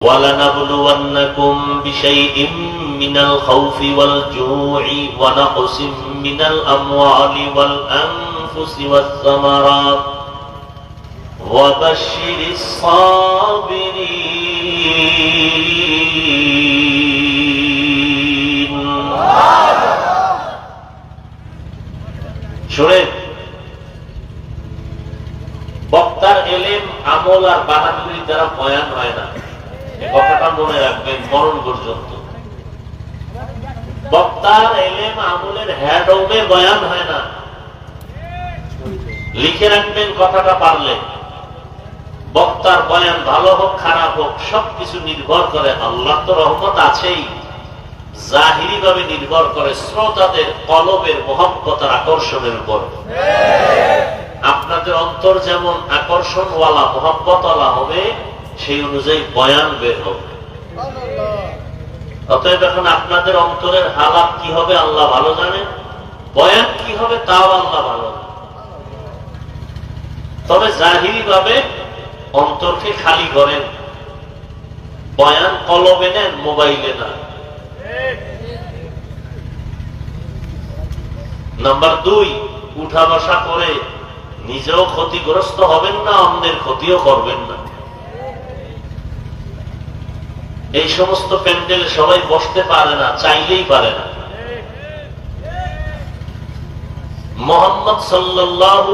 وَلَنَبْلُوَنَّكُمْ بِشَيْءٍ مِّنَ الْخَوْفِ وَالْجُوعِ وَنَقْصٍ مِّنَ الْأَمْوَالِ وَالْأَنفُسِ وَالثَّمَرَاتِ وَبَشِّرِ الصَّابِرِينَ শুনেন, বক্তার ইলম, আমল আর বাহাদুরি দ্বারা বয়ান হয় না। কথাটা মনে রাখবেন মরণ পর্যন্ত। বক্তার ইলম আমলের হ্যাডমে বয়ান হয় না। লিখে রাখবেন কথাটা পারলে। বক্তার বয়ান ভালো হোক খারাপ হোক সবকিছু নির্ভর করে, আল্লাহ তো রহমত আছেই, জাহিরি ভাবে নির্ভর করে শ্রোতাদের কলবের মহব্বত আর আকর্ষণের উপর। আপনাদের অন্তর যেমন আকর্ষণওয়ালা মহব্বতওয়ালা হবে, সেই অনুযায়ী বয়ান বের হবে। অতএব এখন আপনাদের অন্তরের হালাত কি হবে আল্লাহ ভালো জানেন, বয়ান কি হবে তাও আল্লাহ ভালো জানেন। তবে জাহিরি ভাবে অন্তরকে খালি করেন, বয়ান কলবে নেন, মোবাইলে না। নাম্বার 2, উঠা বসা করে নিজেও ক্ষতিগ্রস্ত হবেন না, অন্যের ক্ষতিও করবেন না। এই সমস্ত প্যান্ডেলে সবাই বসতে পারে না, চাইলেই পারে না। মুহাম্মদ সাল্লাল্লাহু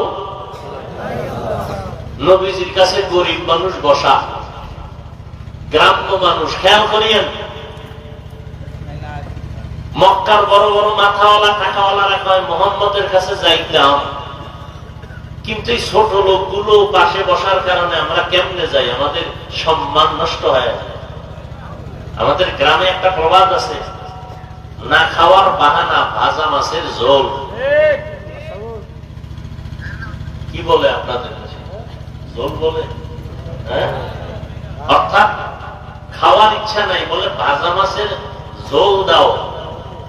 নবীজির কাছে গরিব মানুষ বসা, গ্রাম্য মানুষ। খেয়াল করিয়েন, মক্কার বড় বড় মাথাওয়ালা টাকাওয়ালারা কয় মুহাম্মদের কাছে যাইতাম, কিন্তু এই ছোট লোকগুলো পাশে বসার কারণে আমরা কেমনে যাই, আমাদের সম্মান নষ্ট হয়। আমাদের গ্রামে একটা প্রবাদ আছে, না খাওয়ার বাহানা ভাজা মাছের ঝোল। কি বলে আপনাদের কাছে? ঝোল বলে। অর্থাৎ খাওয়ার ইচ্ছা নাই বলে ভাজা মাছের ঝোল দাও।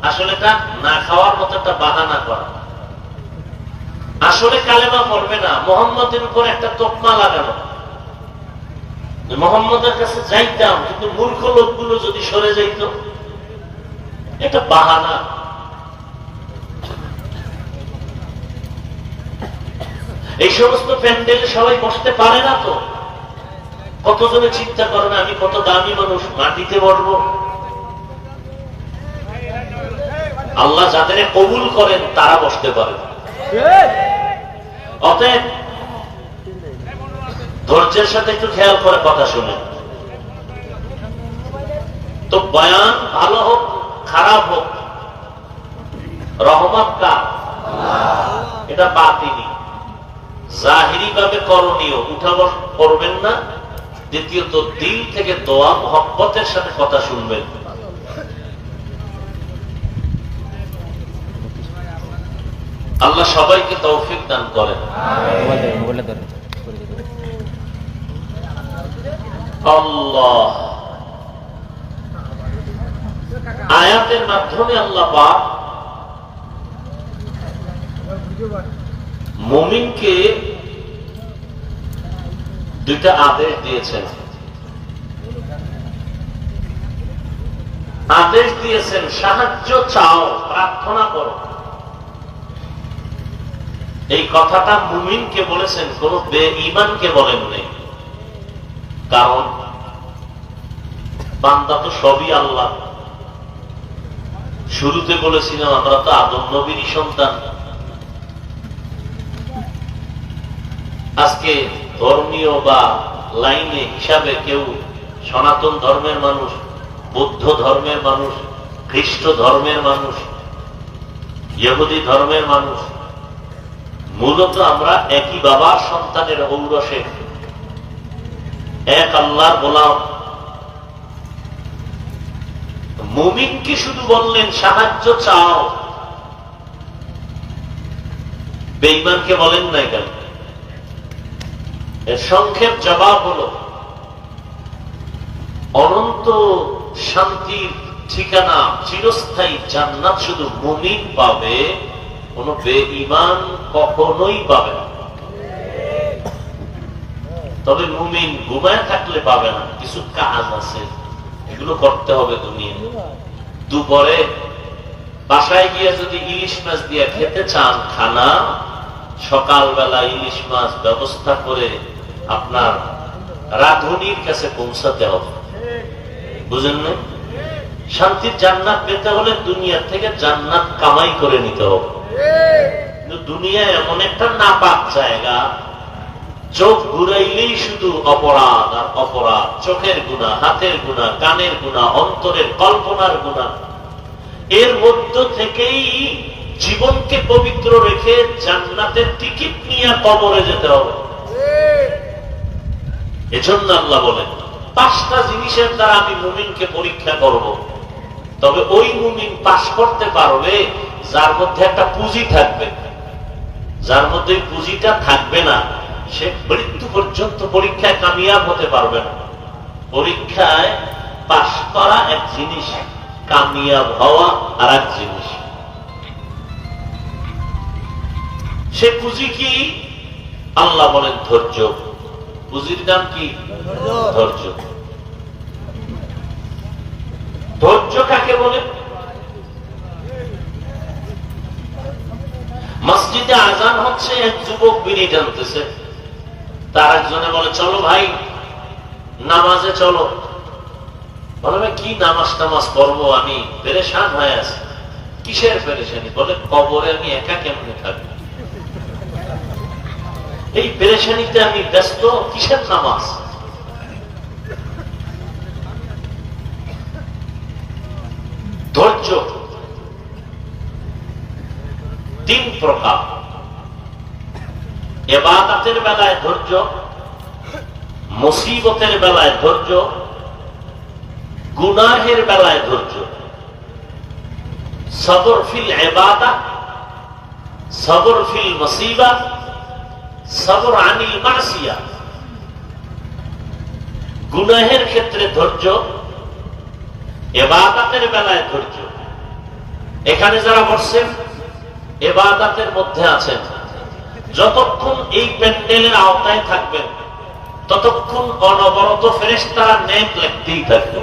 আসলে এটা না খাওয়ার মতো একটা বাহানা করা। আসলে কালেমা পড়বে না, মুহাম্মদের উপর একটা তোকমা লাগানো। মুহাম্মদের কাছে যাইতাম, কিন্তু মূর্খ লোকগুলো যদি সরে যাইত, এটা বাহানা। এই সমস্ত প্যান্ডেলে সবাই বসতে পারে না তো। কতজনে চিন্তা করে না, আমি কত দামি মানুষ, মাটিতে বসবো। আল্লাহ যাদের কবুল করেন তারা বসতে পারে। অতএব ধৈর্যের সাথে একটু খেয়াল করে কথা শুনেন। তো বয়ান ভালো হোক খারাপ হোক, রহমত কার? এটা বাতিনি, জাহিরি ভাবে করণীয়। উঠাবস করবেন না। দ্বিতীয়ত, দিল থেকে দোয়া মহব্বতের সাথে কথা শুনবেন। আল্লাহ সবাইকে তৌফিক দান করেন। আল্লাহ আয়াতের মাধ্যমে আল্লাহ পাক মুমিনকে দুইটা আদেশ দিয়েছেন। আদেশ দিয়েছেন, সাহায্য চাও, প্রার্থনা করো। এই কথাটা মুমিনকে বলেছেন, কোন বেঈমানকে বলেন নাই। কারণ বান্দা তো সবই আল্লাহ। শুরুতে বলেছিলাম আমরা তো আদম নবীরই সন্তান। আজকে ধর্মীয় বা লাইনে হিসাবে কেউ সনাতন ধর্মের মানুষ, বৌদ্ধ ধর্মের মানুষ, খ্রিস্ট ধর্মের মানুষ, ইহুদি ধর্মের মানুষ, মূলত আমরা একই বাবার সন্তানের ঔরসে, এক আল্লাহর গোলাম। মুমিনকে শুধু বললেন সাহায্য চাও, বেঈমানকে বলেন নাই কেন? এর সংক্ষেপ জবাব হলো, অনন্ত শান্তির ঠিকানা, চিরস্থায়ী জান্নাত শুধু মুমিন পাবে, কোন বেঈমান কখনোই পাবে না। তবে মুমিন ঘুমায় থাকলে পাবে না, কিছু কাজ আছে, এগুলো করতে হবে দুনিয়া। দুপুরে বাসায় গিয়ে যদি ইলিশ মাছ দিয়ে খেতে চান খানা, সকালবেলা ইলিশ মাছ ব্যবস্থা করে আপনার রাঁধুনির কাছে পৌঁছাতে হবে। বুঝেন না? শান্তির জান্নাত পেতে হলে দুনিয়া থেকে জান্নাত কামাই করে নিতে হবে। কিন্তু দুনিয়া এমন একটা নাপাক জায়গা, চোখ ঘুরাইলেই শুধু অপরাধ আর অপরাধ, চোখের গুনাহ, হাতের গুনাহ, কানের গুনাহ, অন্তরের কল্পনার গুনাহ। এর মধ্য থেকেই জীবনকে পবিত্র রেখে জান্নাতের টিকিট নিয়ে কবরে যেতে হবে। এজন্য আল্লাহ বলেন 5টা জিনিসের দ্বারা আমি মুমিনকে পরীক্ষা করব। তবে ওই মুমিন পাশ করতে পারবে যার মধ্যে একটা পুঁজি থাকবে। যার মধ্যে পুঁজিটা থাকবে না, সে মৃত্যু পর্যন্ত পরীক্ষায় কামিয়াব হতে পারবে না। পরীক্ষায় পাশ করা এক জিনিস, কামিয়াব হওয়া আর এক জিনিস। সে পুঁজি কি? আল্লাহ বলেন ধৈর্য। পুঁজির দাম কি? ধৈর্য। ধৈর্য কাকে বলে? মসজিদে আজান হচ্ছে, এক যুবক বিড়ি টানতেছে, তার একজনে বলে চলো ভাই নামাজে চলো। বলে কি নামাজ টামাজ পড়বো, আমি পেরেশান হয়ে আছি। কিসের পেরেশানি? বলে কবরে আমি একা কেমনে থাকবো, এই পেরেশানিতে আমি ব্যস্ত, কিসের নামাজ? ধৈর্য 3 প্রকার। ইবাদতের বেলায় ধৈর্য, মুসিবতের বেলায় ধৈর্য, গুনাহের বেলায় ধৈর্য। সবর ফিল ইবাদত, সবর ফিল মুসিবা, সবর আনিল মাসিয়া। গুনাহের ক্ষেত্রে ধৈর্য, ইবাদতের বেলায় ধৈর্য। এখানে যারা বসছেন ইবাদতের মধ্যে আছেন, যতক্ষণ এই প্যান্ডেলের আওতায় থাকবেন ততক্ষণ অনবরত ফেরেশতারা নেক লিখতেই থাকবে।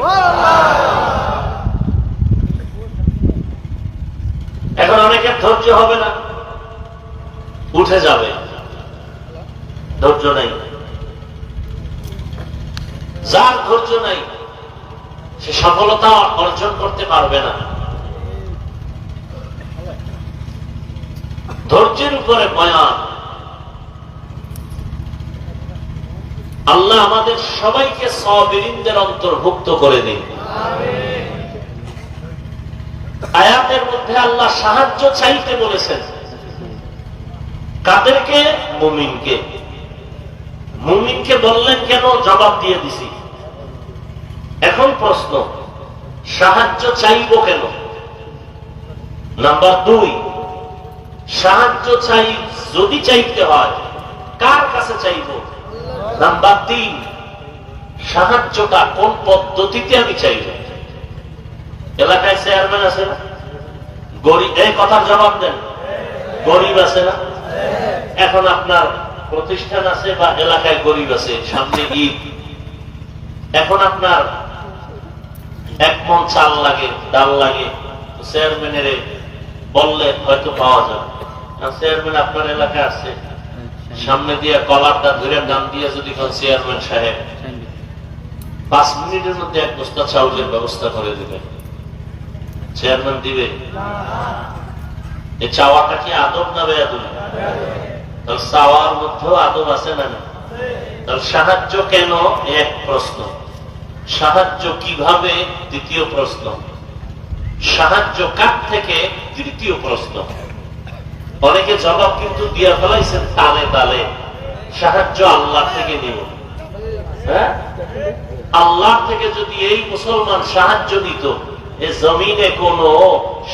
এখন অনেকের ধৈর্য হবে না, উঠে যাবে, ধৈর্য নাই। যার ধৈর্য নাই সে সফলতা অর্জন করতে পারবে না। ধৈর্যের উপরে বয়ান। আল্লাহ আমাদের সবাইকে সাবিরিনদের অন্তর্ভুক্ত করে দিন। আয়াতের মধ্যে আল্লাহ সাহায্য চাইতে বলেছেন। কাদেরকে? মুমিনকে। মুমিনকে বললেন কেন? জবাব দিয়ে দিছি। এখন প্রশ্ন, সাহায্য চাইব কেন? নাম্বার 2, সাহায্য চাই যদি চাইতে হয় কার কাছে চাইব? নাম্বার 3, সাহায্যটা কোন পদ্ধতিতে আমি চাইব? এলাকায় চেয়ারম্যান আছে না, গরিব, এই কথার জবাব দেন। গরিব আছে না? এখন আপনার প্রতিষ্ঠান আছে বা এলাকায় গরিব আছে, সামনে ঈদ, এখন আপনার 1 মণ চাল লাগে, ডাল লাগে, চেয়ারম্যানের বললে হয়তো পাওয়া যাবে। চেয়ারম্যান আপনার এলাকায় আছে, সামনে দিয়ে কলারটা ধরে ডান দিয়ে যদি চেয়ারম্যান সাহেব 5 মিনিটের মধ্যে 1 বস্তা চাউলের ব্যবস্থা করে দিবে, চেয়ারম্যান দিবে? এই চাওয়াটা কি আদব না বেয়াদবি? তাহলে চাওয়ার মধ্যেও আদব আছে না? তাহলে সাহায্য কেন? এক প্রশ্ন। সাহায্য কিভাবে? দ্বিতীয় প্রশ্ন। সাহায্য কার থেকে? তৃতীয় প্রশ্ন। অনেকে জবাব কিন্তু দিয়ে ফেলাইছেন তালে তালে, সাহায্য আল্লাহ থেকে নিব। হ্যাঁ, আল্লাহ থেকে যদি এই মুসলমান সাহায্য দিত, এ জমিনে কোন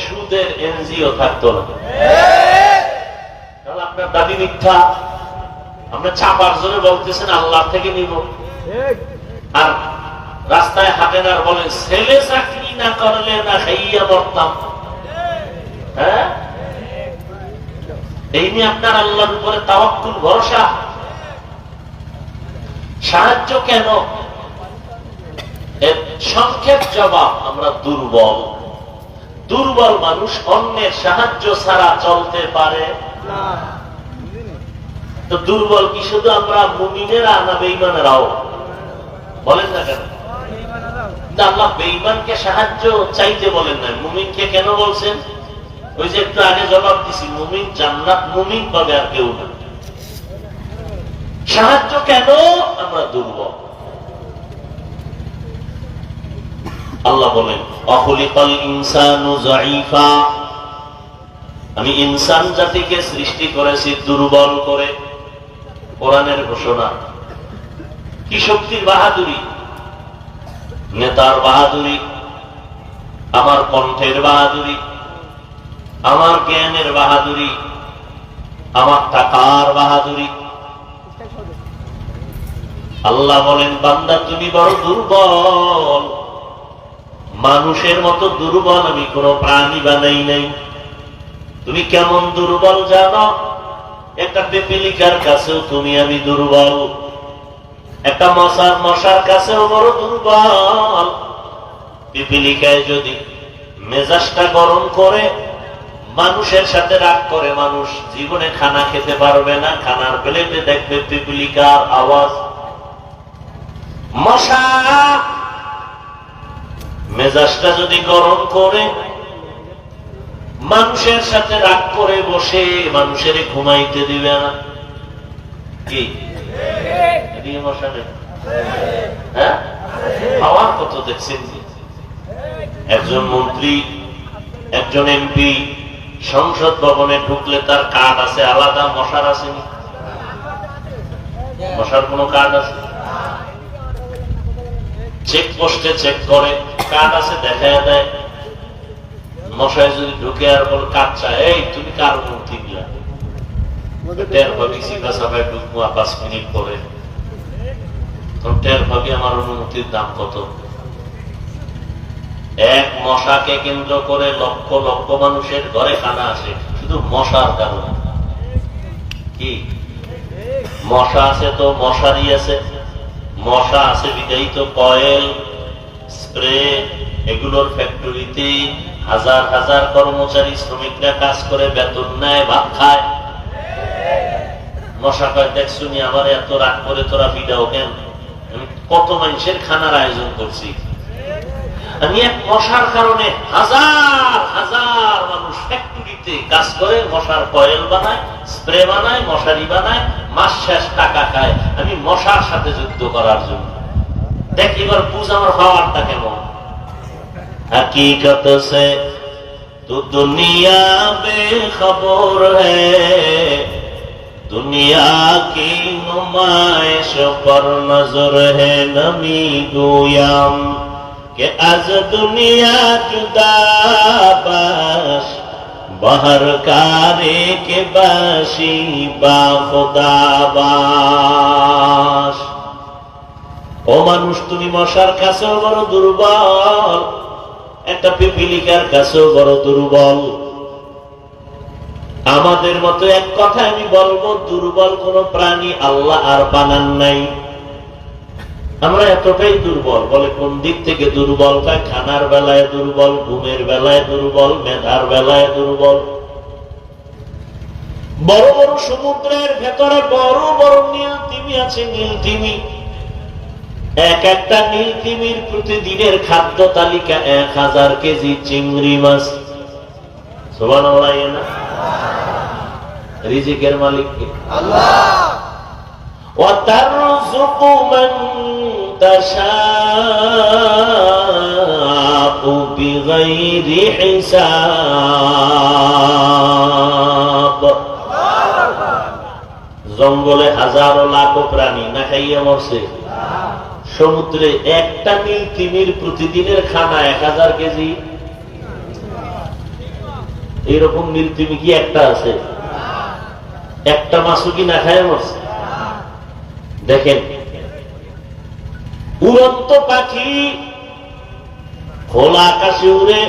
সুদের এনজিও থাকতো না। তাহলে আপনার দাবি মিথ্যা। আমরা চাপার জন্য বলতেছেন আল্লাহ থেকে নিব, আর রাস্তায় হাঁটেন আর বলেন ছেলে চাকরি না করলে না খাইয়া মরতাম। হ্যাঁ, এই নিয়ে আপনার আল্লাহর উপরে তাওয়াক্কুল, ভরসা? সাহায্য কেন? এর সংক্ষেপ জবাব, আমরা দুর্বল। দুর্বল মানুষ অন্যের সাহায্য ছাড়া চলতে পারে না। তো দুর্বল কি শুধু আমরা মুমিনেরা না বেঈমানেরাও? বলেন না কেন? আল্লাহ বেঈমানকে সাহায্য চাইতে বলেন না, মুমিনকে কেন বলছেন? ওই যে একটু আগে জবাব দিছি, মুমিন জান্নাত মুমিন পাবে, আর কেউ না। সাহায্য কেন? আমরা দুর্বল। আল্লাহ বলেন অখলিকাল ইনসানু যায়ীফা, আমি ইনসান জাতিকে সৃষ্টি করেছি দুর্বল করে। কোরআনের ঘোষণা। কি শক্তির বাহাদুরি! নেতার বাহাদুরি, আমার কণ্ঠের বাহাদুরি, আমার জ্ঞানের বাহাদুরি, আমার টাকার বাহাদুরি। আল্লাহ বলেন বান্দা তুমি বড় দুর্বল। মানুষের মতো দুর্বল আমি কোন প্রাণী বানাই নাই। তুমি কেমন দুর্বল জানো? একটা পিপিলিকার কাছেও তুমি আমি দুর্বল, একটা মশার কাছেও বড় দুর্বল। পিপিলিকায় যদি মেজাজটা গরম করে, মানুষের সাথে রাগ করে, মানুষ জীবনে খানা খেতে পারবে না। খানার প্লেটে দেখবে পিপিলিকার আওয়াজ। মশা মেজাজটা যদি গরম করে, মানুষের সাথে রাগ করে বসে মানুষের ঘুমাইতে দিবে না। কি মশা নেই? হ্যাঁ, পাওয়ার কত দেখছেন? একজন মন্ত্রী, একজন এমপি সংসদ ভবনে ঢুকলে তার কার্ড আছে আলাদা, মশার আসেনি? মশার কোন কার্ড আছে? চেক পোস্টে চেক করে, কার্ড আছে দেখায় দেয়। মশায় যদি ঢুকে আর বল কার্ড চায়, এই তুমি কার মন্ত্রী দিলা? টের ভাবি সিধা সাফায় ঢুকবো 5 মিনিট পরে, তখন টের ভাবি আমার অনুমতির দাম কত। এক মশাকে কেন্দ্র করে লক্ষ লক্ষ মানুষের ঘরে খানা আসে শুধু মশার কারণে। কি মশা আছে তো মশারি আছে, মশা আছে বিদায়ী তো কয়েল, স্প্রে, এগুলোর ফ্যাক্টরিতে হাজার হাজার কর্মচারী শ্রমিকরা কাজ করে, বেতন নেয়, ভাত খায়। মশা কয় দেখছুনি আমার এত রাগ করে তোরা বিদাও কেন? আমি কত মানুষের খানার আয়োজন করছি। আমি এক মশার কারণে হাজার হাজার মানুষ ফ্যাক্টরিতে কাজ করে, মশার কয়েল বানায়, স্প্রে বানায়, মশারি বানায়, মাস শেষ টাকা খায়। আমি মশার সাথে যুদ্ধ করার জন্য। দেখ এবার বুঝ আমার পাওয়ারটা কেমন। हकीकत से तो दुनिया बेखबर है, दुनिया की नुमाइश पर नजर है नमी गोयाम के आज दुनिया जुदा बाश बाहर कारे के बाशी बाखुदा बाश। ও মানুষ তুমি মশার কাছেও বড় দুর্বল, একটা পিপিলিকার কাছেও বড় দুর্বল। আমাদের মতো এক কথা আমি বলবো, দুর্বল কোন প্রাণী আল্লাহ আর বানান নাই। আমরা এতটাই দুর্বল। বলে কোন দিক থেকে দুর্বল? খানার বেলায় দুর্বল, ঘুমের বেলায় দুর্বল, মেধার বেলায় দুর্বল। বড় বড় সমুদ্রের ভেতরে বড় বড় নীল তিমি আছে, নীল তিমি। এক একটা নীল তিমির প্রতিদিনের খাদ্য তালিকা 1000 কেজি চিংড়ি মাছ। সুবহানাল্লাহ। না রিজিকের মালিক কে? আল্লাহ। ওয়া তারযুকু মান তাশাউ বিগাইরি হিসাব। জঙ্গলে হাজারো লাখো প্রাণী না খাইয়া মরছে, সমুদ্রে একটা নীল তিমির প্রতিদিনের খানা 1000 কেজি। এরকম নীল তিমি কি একটা আছে? একটা মাছও কি না খায় মরছে? দেখেন উড়ন্ত পাখি খোলা আকাশে উড়ে,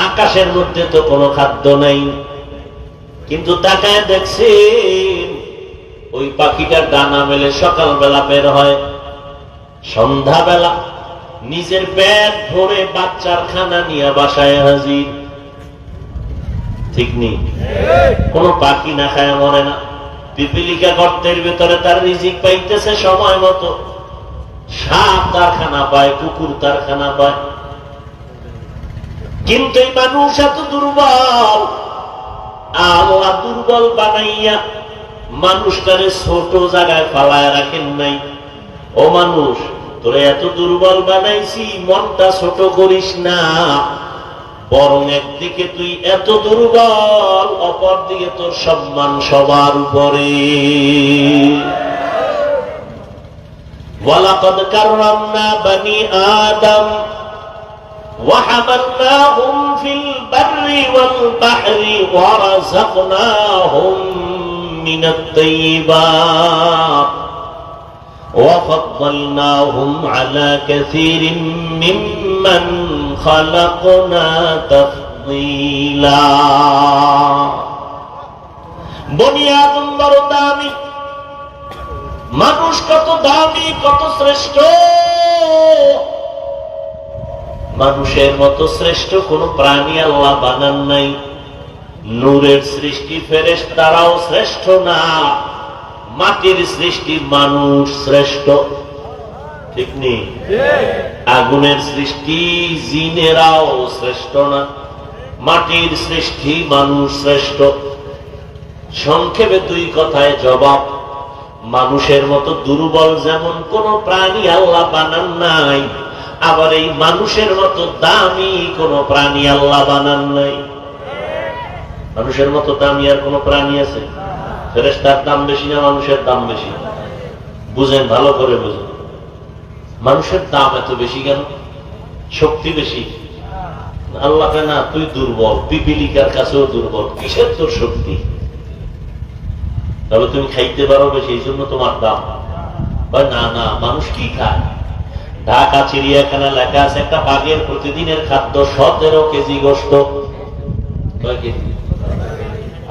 আকাশের মধ্যে তো কোনো খাদ্য নাই, কিন্তু তাকায় দেখছেন ওই পাখিটার ডানা মেলে সকালবেলা বের হয়, সন্ধ্যাবেলা নিজের পেট ভরে বাচ্চার খানা নিয়ে বাসায় হাজির। ঠিক নেই? কোন পাখি না খায় মরে না। পিপিলিকা গর্তের ভেতরে তার রিজিক পাইতেছে সময় মতো, সাপ তার খানা পায়, কুকুর তার খানা পায়। কিন্তু এই মানুষ এত দুর্বল, আল্লাহ দুর্বল বানাইয়া মানুষটারে ছোট জায়গায় ফালায় রাখেন নাই। ও মানুষ, তোরে এত দুর্বল বানাইছি, মনটা ছোট করিস না, বরং একদিকে তুই এত দুর্বল, অপর দিকে তোর সম্মান সবার উপরে। ওয়ালাকাদ কাররামনা বনি আদম وحملناهم في البر والبحر ورزقناهم من الطيبات وفضلناهم على كثير ممن خلقنا تفضيلا। বনি আদম বড় দামি, মানুষ কত দামি, কত শ্রেষ্ঠ। মানুষের মতো শ্রেষ্ঠ কোন প্রাণী আল্লাহ বানান নাই। নূরের সৃষ্টি ফেরেশতারাও শ্রেষ্ঠ না, মাটির সৃষ্টি মানুষ শ্রেষ্ঠ। ঠিক নেই? আগুনের সৃষ্টি জিনেরাও শ্রেষ্ঠ না, মাটির সৃষ্টি মানুষ শ্রেষ্ঠ। সংক্ষেপে দুই কথায় জবাব, মানুষের মতো দুর্বল যেমন কোন প্রাণী আল্লাহ বানান নাই, আবার এই মানুষের মতো দামি কোন প্রাণী আল্লাহ বানান নাই। মানুষের মতো দামি আর কোন প্রাণী আছে? ফেরেশতার দাম বেশি না মানুষের দাম বেশি? বুঝেন, ভালো করে বুঝেন। মানুষের দাম এত বেশি কেন? শক্তি বেশি? আল্লাহ না, তুই দুর্বল, পিপিলিকার কাছেও দুর্বল, কিসের তোর শক্তি? তাহলে তুমি খাইতে পারো বেশি, এই জন্য তোমার দাম। না না, মানুষ কি খায়? ঢাকা চিড়িয়াখানা লেখা আছে একটা বাঘের প্রতিদিনের খাদ্য 17 কেজি গোশত। কয় কেজি?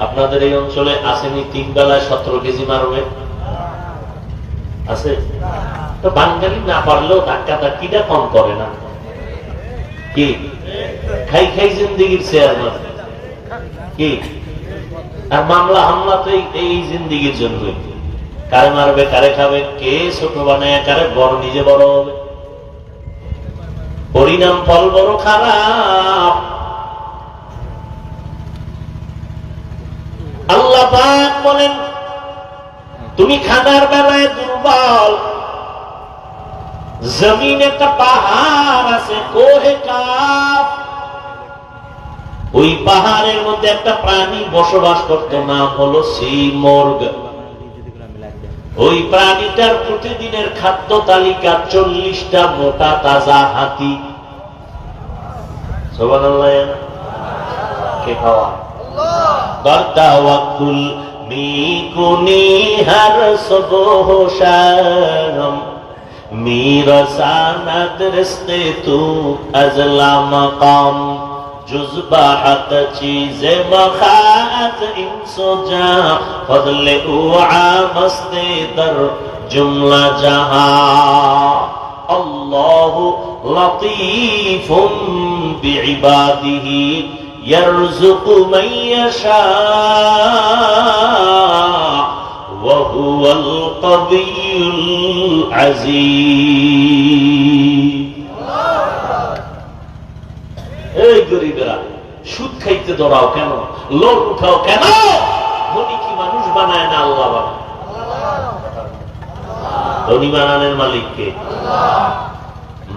আপনাদের এই অঞ্চলে আসেনি 3 বেলায় 17 কেজি মারবে? আছে তো? বাঙালি না পারলেও ধাক্কা ধাক্কিটা কম করে না কি? খাই খাই জিন্দিগির চেয়ারম্যান কি? আর মামলা হামলা তো এই জিন্দিগির জন্য। কারে মারবে, কারে খাবে, কে ছোট বানায় কারে বড়, নিজে বড় হবে। পরিণাম ফল বড় খারাপ। আল্লাহ পাক বলেন, তুমি খানার বেলায় দুর্বল। জমিন একটা পাহাড় আছে, কোহে কাফ, ওই পাহাড়ের মধ্যে একটা প্রাণী বসবাস করত, নাম হলো সিমর্গ। ওই প্রাণীটার প্রতিদিনের খাদ্য তালিকা 40টা মোটা তাজা হাতি। সুবহানাল্লাহ। কে খাওয়া? বরদাওয়াকুল মিকুনি হর সুবহ শাম মিরসানাত রিস্তে তু আজলা মাকাম जुज़बाहत चीज़े मखात इंसोजा फضले उआ मस्ते दर जुमला जहां अल्लाह लतीफुम बिइबादिही यरज़ुक़ु मन यशा व हुवल क़वियुल अज़ीज़। এই গরিবেরা, সুদ খাইতে দৌড়াও কেন? লোন উঠাও কেন? ধনী কি মানুষ বানায় না আল্লাহ বানায়? ধনী বানানোর মালিক কে?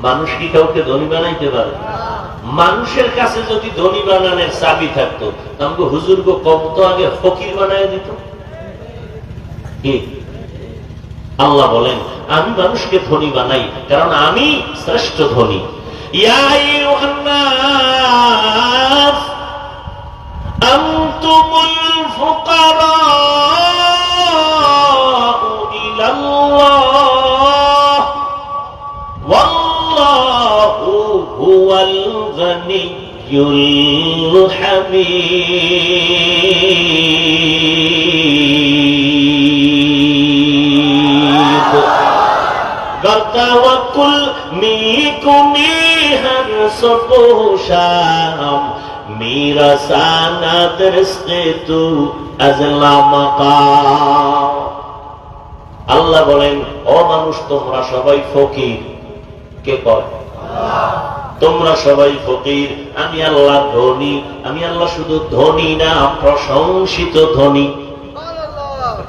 মানুষ কি কাউকে ধনী বানাইতে পারে? মানুষের কাছে যদি ধনী বানানোর চাবি থাকতো, আমাকে হুজুর গো কম তো আগে ফকির বানায় দিত। কি? আল্লাহ বলেন, আমি মানুষকে ধনী বানাই কারণ আমি শ্রেষ্ঠ ধনী। يا أيها الناس أنتم الفقراء إلى الله والله هو الغني الحميد। bertawakul mikumi har subuh syam mira sanad rizqi tu azla maqam আল্লাহ বলেন ও মানুষ তোমরা সবাই ফকির কে কয় তোমরা সবাই ফকির আমি আল্লাহ ধনী আমি আল্লাহ শুধু ধনী না প্রশংসিত ধনী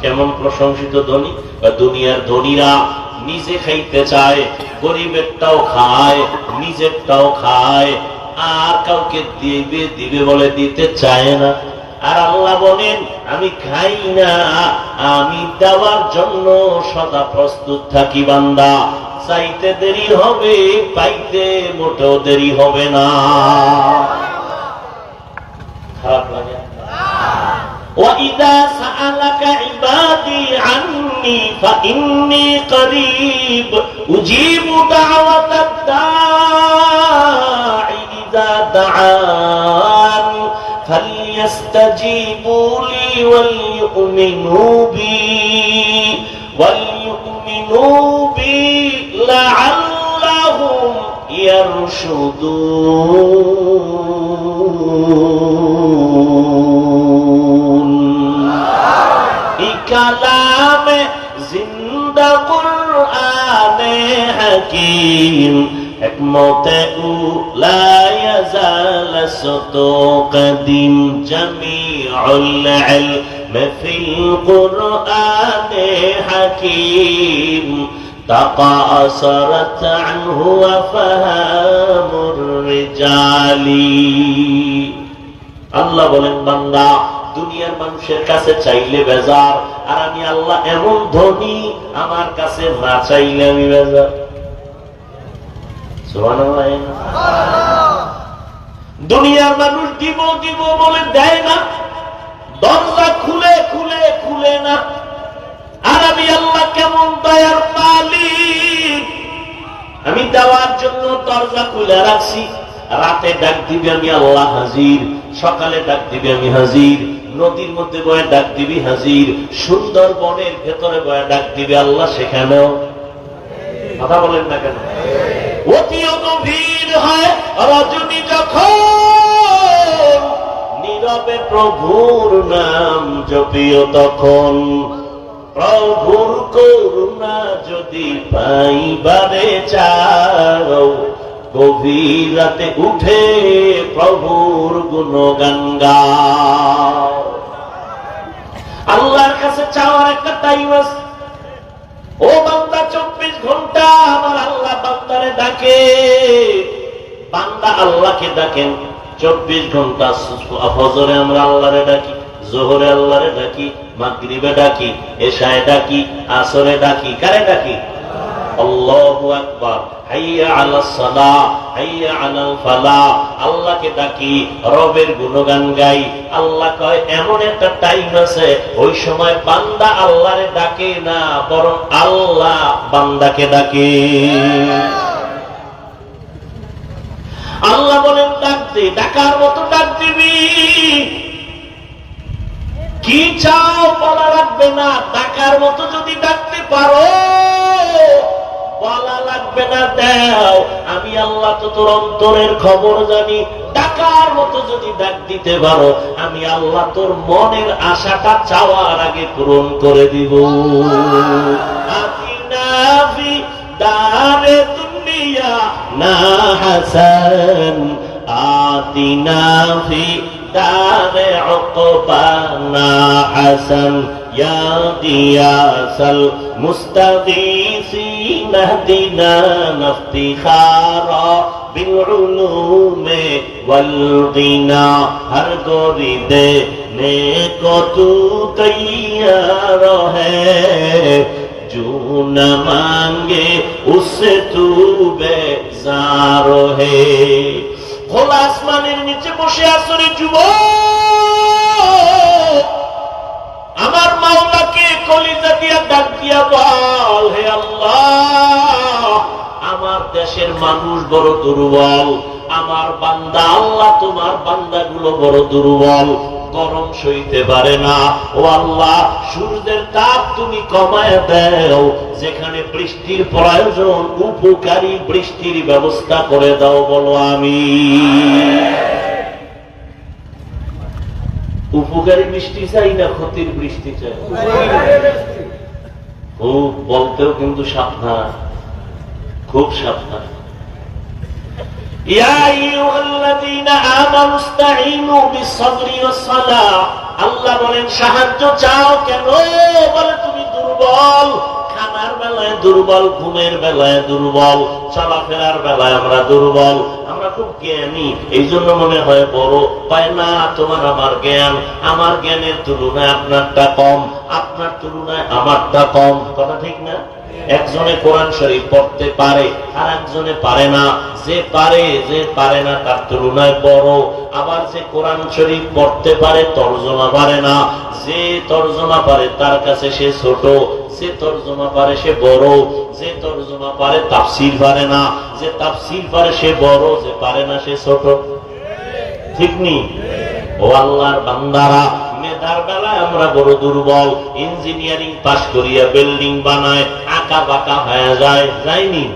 কেমন প্রশংসিত ধনী দুনিয়ার ধনীরা নিজে খাইতে চায় গরিবেরটাও খায় নিজেরটাও খায় আর কাউকে দিবে দিবে বলে দিতে চায় না আর আল্লাহ বলেন আমি খাই না আমি দেওয়ার জন্য সদা প্রস্তুত থাকি বান্দা চাইতে দেরি হবে পাইতে মোটেও দেরি হবে না খারাপ লাগে وَإِذَا سَأَلَكَ عِبَادِي عَنِّي فَإِنِّي قَرِيبٌ أُجِيبُ دَعْوَةَ الدَّاعِ إِذَا دَعَانِ فَلْيَسْتَجِيبُوا لِي وَلْيُؤْمِنُوا بِي لَعَلَّهُمْ يَرْشُدُونَ كلام زندہ قرآن حکیم حکمت لا يزال صدو قدیم جمیع العلم فی القرآن حکیم تقاصرت عنه وفهام الرجال আল্লাহ বলেন বান্দা দুনিয়ার মানুষের কাছে চাইলে বেজার আর আমি আল্লাহ এমন ধনী আমার কাছে না চাইলে আমি বেজার সুবহানাল্লাহ দুনিয়ার মানুষ দিব দিব বলে দেয় না দরজা খুলে খুলে খুলে না আর আমি আল্লাহ কেমন দয়ার মালিক আমি দেওয়ার জন্য দরজা খুলে রাখছি রাতে ডাক দিবে আমি আল্লাহ হাজির সকালে ডাক দিবে আমি হাজির নদীর মধ্যে বয়ে ডাক দিবি হাজির সুন্দর বনের ভেতরে বয়ে ডাক দিবে আল্লাহ সেখানেও কথা বলেন না কেন অতিও গভীর হয় রজনী যখন নীরবে প্রভুর নাম জপিও তখন প্রভুর করুণা যদি পাইবারে চাও গভীর রাতে উঠে প্রভুর গুণগান গাও আল্লাহর কাছে চাওয়ার একটা টাইম আছে ও বান্দা 24 ঘন্টা আমার আল্লাহ বান্দারে ডাকে বান্দা আল্লাহকে ডাকেন 24 ঘন্টা ফজরে আমরা আল্লাহরে ডাকি জোহরে আল্লাহরে ডাকি মাগরিবে ডাকি এশায়ে ডাকি আসরে ডাকি কারে ডাকি আল্লাহু আকবার হাইয়া আলাস সালাহ হাইয়া আলাল ফালাহ আল্লাহকে ডাকি রবের গুণগান গাই আল্লাহ কয় এমন একটা টাইম আছে ওই সময় বান্দা আল্লাহরে ডাকে না বরং আল্লাহ বান্দাকে ডাকে আল্লাহ বলেন ডাক দে ডাকার মতো ডাক দিবি কি চাও বলা লাগবে না ডাকার মতো যদি ডাকতে পারো বলা লাগবে না দাও আমি আল্লাহ তো তোর অন্তরের খবর জানি ডাকার মতো যদি ডাক দিতে পারো আমি আল্লাহ তোর মনের আশাটা চাওয়ার আগে পূরণ করে দিব আতিনা ফি দারে দুনিয়া না হাসান আতিনা ফি দারে উকবানা হাসান ইয়া গিয়াসাল মুস্তাগীসিন ইহদিনা নাফতিখারা بالعلوم والغنى ہر گوری دینے کو تیار ہے جو نہ مانگے اس سے تو بیزار ہے খোলা আসমানের নিচে বসে আছো রে যুবক আমার মাওলাকে কলিজা দিয়া ডাক দিয়া বল হে আল্লাহ আমার দেশের মানুষ বড় দুর্বল আমার বান্দা আল্লাহ তোমার বান্দাগুলো বড় দুর্বল গরম সইতে পারে না। ও আল্লাহ, সূর্যের তাপ তুমি কমায় দাও, যেখানে বৃষ্টির প্রয়োজন উপকারী বৃষ্টির ব্যবস্থা করে দাও। বলো আমিন। উপকারী বৃষ্টি চাই না ক্ষতির বৃষ্টি চাই? খুব বলতেও কিন্তু সাবধান, খুব সাবধান। আল্লাহ বলেন সাহায্য চাও কেন? বলে তুমি দুর্বল, খানার বেলায় দুর্বল, ঘুমের বেলায় দুর্বল, চলাফেরার বেলায় আমরা দুর্বল। আমরা খুব জ্ঞানী, এই জন্য মনে হয় বড়। পায় না, তোমার আমার জ্ঞান, আমার জ্ঞানের তুলনায় আপনারটা কম, আপনার তুলনায় আমারটা কম। কথা ঠিক না? একজনে কোরআন শরীফ পড়তে পারে আর একজনে পারে না। যে পারে না তার তুলনায় বড়। আবার যে কোরআন শরীফ পড়তে পারে তর্জমা পারে না, যে তর্জমা পারে তার কাছে সে ছোট, যে তর্জমা পারে সে বড়, যে তর্জমা পারে তাফসীর পারে না, যে তাফসীর পারে সে বড়, যে পারে না সে ছোট। ঠিক নি? ও আল্লাহর বান্দারা, মেধার বেলায় আমরা বড় দুর্বল। ইঞ্জিনিয়ারিং পাশ করিয়া বিল্ডিং বানায়, আঁকা বাঁকা হয়ে যায়, যায়নি?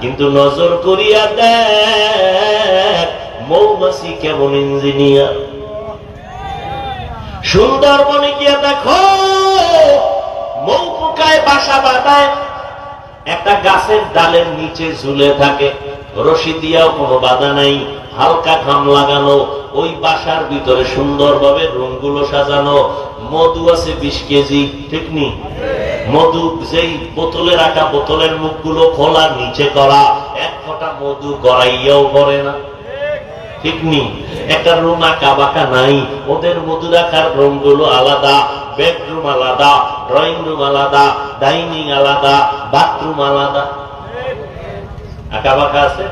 কিন্তু নজর করিয়া দেখ মৌমাছি কেমন ইঞ্জিনিয়ার। সুন্দরবনে গিয়া দেখো মৌ পোকায় বাসা বাঁধায়, একটা গাছের ডালের নিচে ঝুলে থাকে, রশি দিয়াও কোনো বাধা নাই, হালকা ঘাম লাগানো, ওই বাসার ভিতরে সুন্দরভাবে রুমগুলো সাজানো। মধু আছে 20 কেজি, ঠিক নি? মধু যেই বোতলে রাখা, বোতলের মুখগুলো খোলা, নিচে করা, এক ফোঁটা মধু গড়াইয়াও করে না, ঠিক নি? একটা রুম আঁকা বাঁকা নাই, ওদের মধু রাখার রুমগুলো আলাদা, বেডরুম আলাদা, ড্রয়িং রুম আলাদা, ডাইনিং আলাদা, বাথরুম আলাদা। আঁকা বাঁকা আছে?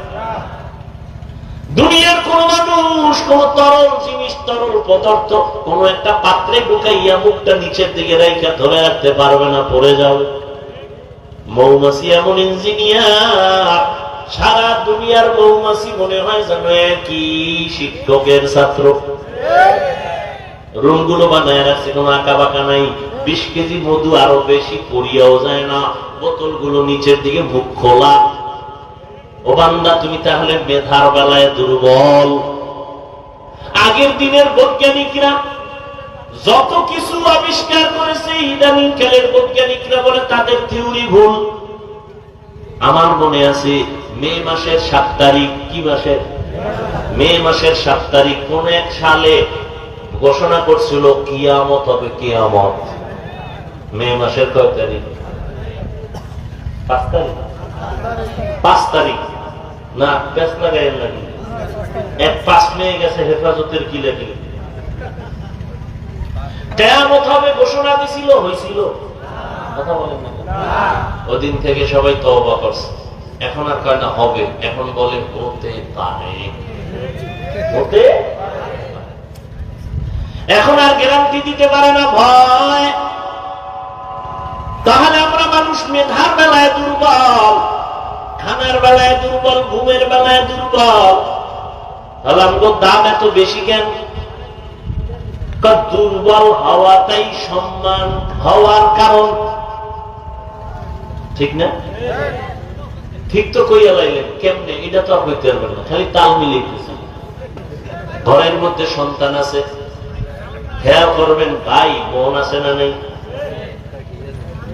দুনিয়ার কোন মানুষ কোন তরল জিনিস, তরল পদার্থ কোন একটা পাত্রে ঢুকাইয়া মুখটা নিচের দিকে রেখে ধরে রাখতে পারবে না, পড়ে যাবে। মৌমাছি এমন ইঞ্জিনিয়ার, সারা দুনিয়ার মৌমাছি মনে হয় যেন কি শিক্ষকের ছাত্র। রুমগুলো বানায় রাখছে, কোন আঁকা বাঁকা নাই। 20 কেজি মধু, আরো বেশি, পড়িয়াও যায় না। বোতলগুলো নিচের দিকে মুখ খোলা। ও বান্দা, তুমি তাহলে মেধার বেলায় দুর্বল। আগের দিনের বৈজ্ঞানিকরা যত কিছু আবিষ্কার করেছে, ইদানিং কালের বৈজ্ঞানিকরা বলে তাদের থিওরি ভুল। আমার মনে আছে মে মাসের 7 তারিখ, কি মাসের? মে মাসের 7 তারিখ কোন এক সালে ঘোষণা করছিল কিয়ামত হবে, কিয়ামত। মে মাসের কয় তারিখ? 5 তারিখ। 5 তারিখ না, পেঁচ লাগাইয়ের লাগে। 5 মে গেছে, হেফাজতের কি লাগে? কিয়ামত হবে ঘোষণা দিছিল, হয়েছিল? কথা বলেন না। ওদিন থেকে সবাই তওবা করছে। এখন আর কয় না হবে, এখন বলে হতে পারে, হতে। এখন আর গ্যারান্টি দিতে পারে না, ভয়। তাহলে আমরা মানুষ মেধার বেলায় দুর্বল, খানার বেলায় দুর্বল, ঘুমের বেলায় দুর্বল। তাহলে আমাদের দাম এত বেশি কেন? দুর্বল হওয়াটাই সম্মান হওয়ার কারণ, ঠিক না? ঠিক তো কইয়া লাইলেন, কেমনে? এটা তো আর হইতে পারবেন না, খালি তাল মিলিয়েছে। ঘরের মধ্যে সন্তান আছে, খেয়াল করবেন, ভাই বোন আছে না নেই?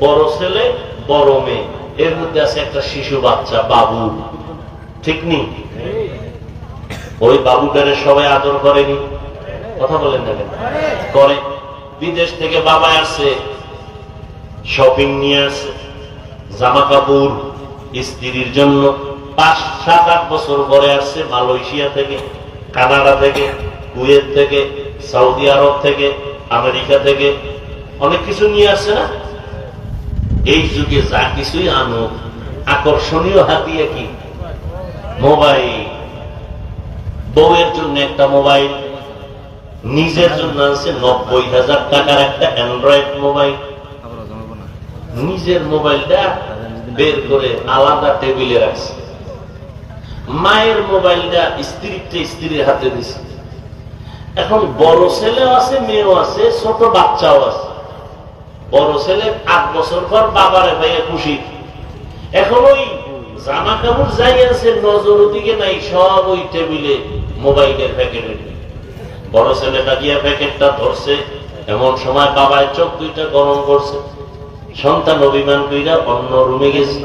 বড় ছেলে বড় মেয়ে, এর মধ্যে আছে একটা শিশু বাচ্চা, বাবু, ঠিক নি? ওই বাবুটারে সবাই আদর করেনি? কথা বলেন না কেন? করে। বিদেশ থেকে বাবা আসছে, শপিং নিয়ে আসছে, জামা কাপড় স্ত্রীর জন্য। 5-7-8 বছর পরে আসছে মালয়েশিয়া থেকে, কানাডা থেকে, কুয়েত থেকে, সৌদি আরব থেকে, আমেরিকা থেকে, অনেক কিছু নিয়ে আসছে না? এই যুগে যা কিছুই আনো, আকর্ষণীয় হাতিয়া কি? মোবাইল। বউয়ের জন্য একটা মোবাইল, নিজের জন্য আছে 90,000 টাকার একটা অ্যান্ড্রয়েড মোবাইল। নিজের মোবাইলটা বের করে আলাদা টেবিলে রাখছে। মায়ের মোবাইলটা স্ত্রীর হাতে দিছে। এখন বড় ছেলেও আছে, মেয়েও আছে, ছোট বাচ্চাও আছে। বড় ছেলে 8 বছর পর বাবারে ভাইয়া খুশি। এখন ওই জামা কাপড় যাই আছে নজর দিকে নাই, সব ওই টেবিলে মোবাইলের প্যাকেটে। বড় ছেলেটা গিয়া প্যাকেটটা ধরছে, এমন সময় বাবায় চোখ দুইটা গরম করছে। সন্তান অভিমান কইরা অন্য রুমে গেছে,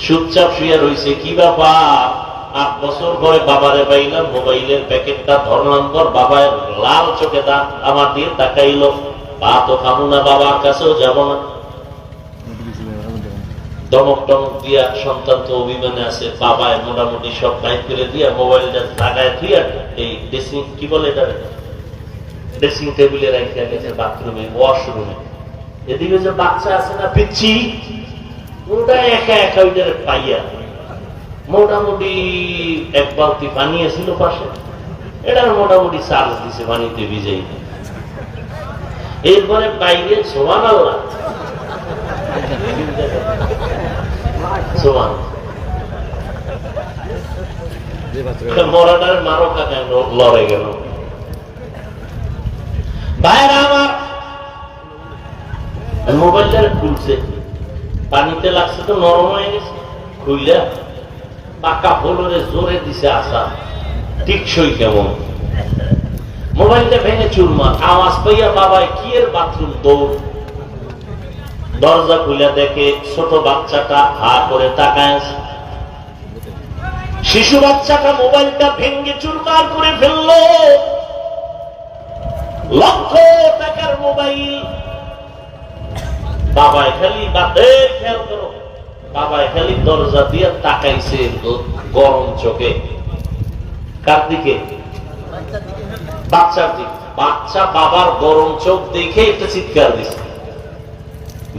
চুপচাপ শুয়ে রয়েছে। কি ব্যাপার? 8 বছর পরে বাবারে পাইলাম, মোবাইলের প্যাকেটটা ধরলাম পর বাবার লাল চোখে দাঁত আমার দিয়ে তাকাইল। পা তো খামু না, বাবার কাছেও যাব না। দমক টমক দিয়া সন্তান তো অভিমানে আছে, বাবায় মোটামুটি সব বাইক করে দিয়া মোবাইলটা লাগায় দিয়া এই ড্রেসিং কি বলে এটা ড্রেসিং টেবিলে রাখিয়া গেছে বাথরুমে, ওয়াশরুমে। এদিকে যে বাচ্চা আছে না পিচ্ছি, ওটা একা একা ওইটার পাইয়া মোটামুটি 1 বালতি পানি ছিল পাশে, এটা মোটামুটি চার্জ দিছে পানিতে ভিজেই। এরপরে বাইরে সুবহানাল্লাহ মরাটার মারো কাকা লড়ে গেল। বাইরে আমার মোবাইলটা খুলছে, পানিতে লাগছে তো নরম হয়ে গেছে, খুললে পাকা ফলরে জোরে দিছে আসা টিকসই কেমন। মোবাইলটা ভেঙে চুরমার, আওয়াজ পাইয়া বাবায় কি এর বাথরুম দৌড়। দরজা খুলে দেখে ছোট বাচ্চাটা হা করে তাকায় আছে। শিশু বাচ্চাটা মোবাইলটা ভেঙে চুরমার করে ফেললো। লক্ষ টাকার মোবাইল। বাবায় খালি খেয়াল করো, বাবায় খালি দরজা দিয়ে তাকাইছে গরম চোখে। কার দিকে? বাচ্চার দিকে। বাচ্চা বাবার গরম চোখ দেখে একটা চিৎকার দিছে।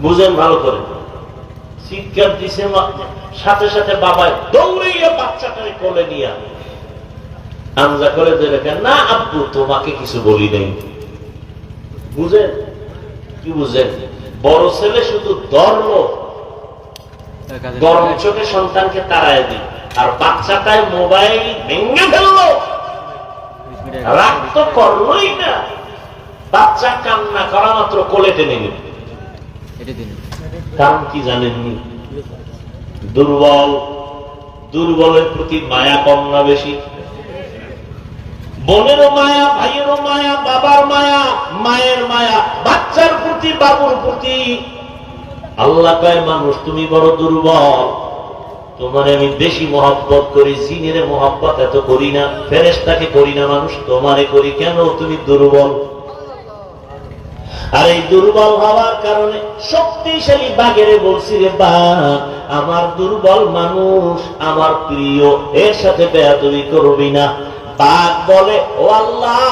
বুঝেন ভালো করে, চিৎকার দিছে সাথে সাথে বাবায় দৌড়িয়ে বাচ্চাটাকে কোলে নিয়ে আঞ্জা করে দেখেন না আব্বু তোমাকে কিছু বলি নাই। বুঝেন কি বুঝেন? বড় ছেলে শুধু ধরলো, গরম চোখে সন্তানকে তাড়ায় দিল, আর বাচ্চাটায় মোবাইল ভেঙে ফেললো। রাগ তো করলোই না, বাচ্চা কান্না করা মাত্র কোলে টেনে নিল। কারণ কি জানেননি? দুর্বল, দুর্বলের প্রতি মায়া কম না বেশি? বোনেরও মায়া, ভাইয়েরও মায়া, বাবার মায়া, মায়ের মায়া, বাচ্চার প্রতি, বাবুর প্রতি। আল্লাহ কয় মানুষ তুমি বড় দুর্বল, তোমার আমি বেশি মহব্বত করি, জিনের মহব্বত এত করি না, ফেরেশতাকে করি না, মানুষ তোমারে করি। কেন? তুমি দুর্বল। আর এই দুর্বল হওয়ার কারণে শক্তিশালী বাঘেরে বলছি রে বাঘ আমার দুর্বল মানুষ আমার প্রিয়, এর সাথে বেয়াদবি করবি না। বাঘ বলে ও আল্লাহ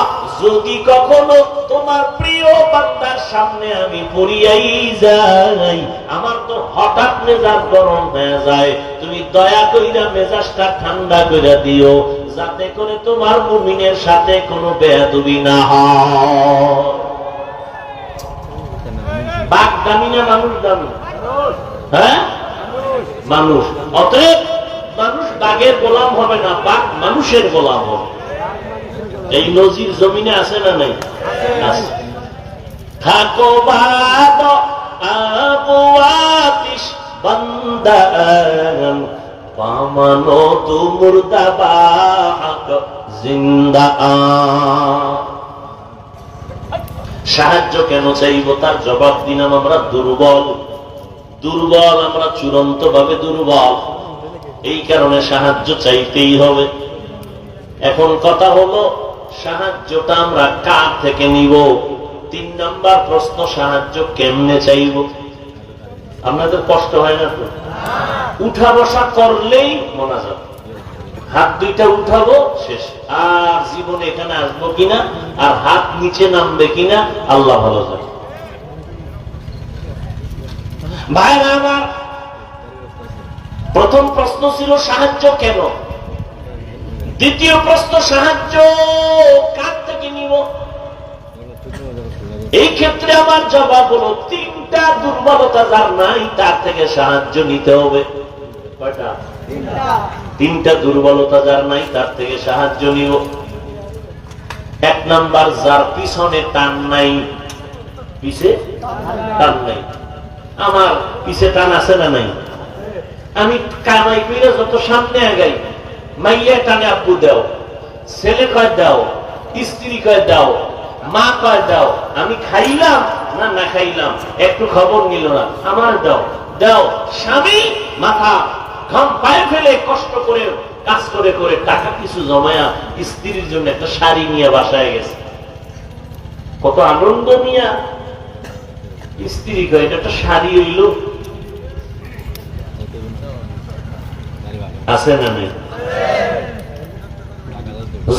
যদি কখনো তোমার প্রিয় বান্দার সামনে আমি পড়িয়াই যাই, আমার তো হঠাৎ মেজাজ গরম হয়ে যায়, তুমি দয়া কইরা মেজাজটা ঠান্ডা কইরা দিও, যাতে করে তোমার মুমিনের সাথে কোনো বেয়াদবি না হয়। বাঘ দামি না মানুষ দামি? হ্যাঁ মানুষ। অতএব মানুষ বাঘের গোলাম হবে না, বাঘ মানুষের গোলাম হবে। এই নজির জমিনে আছে না নাই? আছে। থাকো বাদ আবওয়াতিশ বান্দান পামানো তু মুর্দাবাক জিন্দা। সাহায্য কেন চাইব তার জবাব দিলাম আমরা দুর্বল। দুর্বল আমরা চূড়ান্ত ভাবে দুর্বল, এই কারণে সাহায্য চাইতেই হবে। এখন কথা হলো সাহায্যটা আমরা কার থেকে নিব? 3 নাম্বার প্রশ্ন, সাহায্য কেমনে চাইব? আপনাদের কষ্ট হয় না তো? উঠা বসা করলেই মোনাজাত, হাত দুইটা উঠাবো শেষ। আর জীবনে এখানে আসবো কিনা আর হাত নিচে নামবে কিনা আল্লাহ ভালো জানে। ভাইরা আমার, প্রথম প্রশ্ন ছিল সাহায্য কেন, দ্বিতীয় প্রশ্ন সাহায্য কার থেকে নিব? এই ক্ষেত্রে আমার জবাব হলো 3টা দুর্বলতা যার নাই তার থেকে সাহায্য নিতে হবে। কয়টা? 3টা দুর্বলতা যার নাই তার থেকে সাহায্য নিব। এক নাম্বার যার পিছনে টান নাই, পিছে টান নাই। আমার পিছে টান আছে না নাই? আমি কামাই করে যত সামনে আগাই, মাইয়া টানে আব্বু দাও, ছেলে কয় দাও, স্ত্রী কয় দাও, মা কয় দাও। আমি খাইলাম না না খাইলাম একটু খবর নিল না, আমার দাও দাও। স্বামী মাথা ঘাম পায়ে ফেলে কষ্ট করে কাজ করে করে টাকা কিছু জমায়া স্ত্রীর জন্য একটা শাড়ি নিয়ে বাসায় গেছে, কত আনন্দ নিয়া। স্ত্রী কয় এটা একটা শাড়ি হইল, আছে না নেই?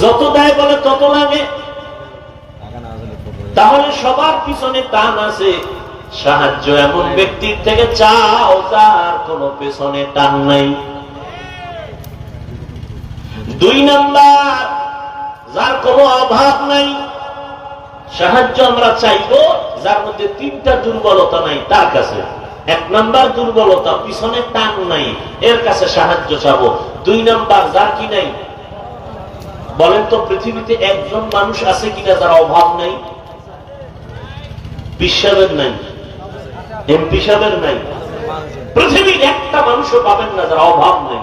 যত দেয় বলে তত লাগে। তাহলে সবার পিছনে টান আছে। সাহায্য এমন ব্যক্তির থেকে চাও তার কোনো পেছনে টান নাই। দুই নাম্বার, যার কোনো অভাব নাই। সাহায্য আমরা চাইবো যার মধ্যে তিনটা দুর্বলতা নাই তার কাছে। এক নাম্বার দুর্বলতা, পিছনে টান নাই, এর কাছে সাহায্য চাবো। দুই নাম্বার, যার কি নাই। বলেন তো পৃথিবীতে একজন মানুষ আছে কিনা যার অভাব নাই? বিশ্বাবের নাই, এমপি সাহেবের নাই, পৃথিবীর একটা মানুষও পাবেন না যার অভাব নেই।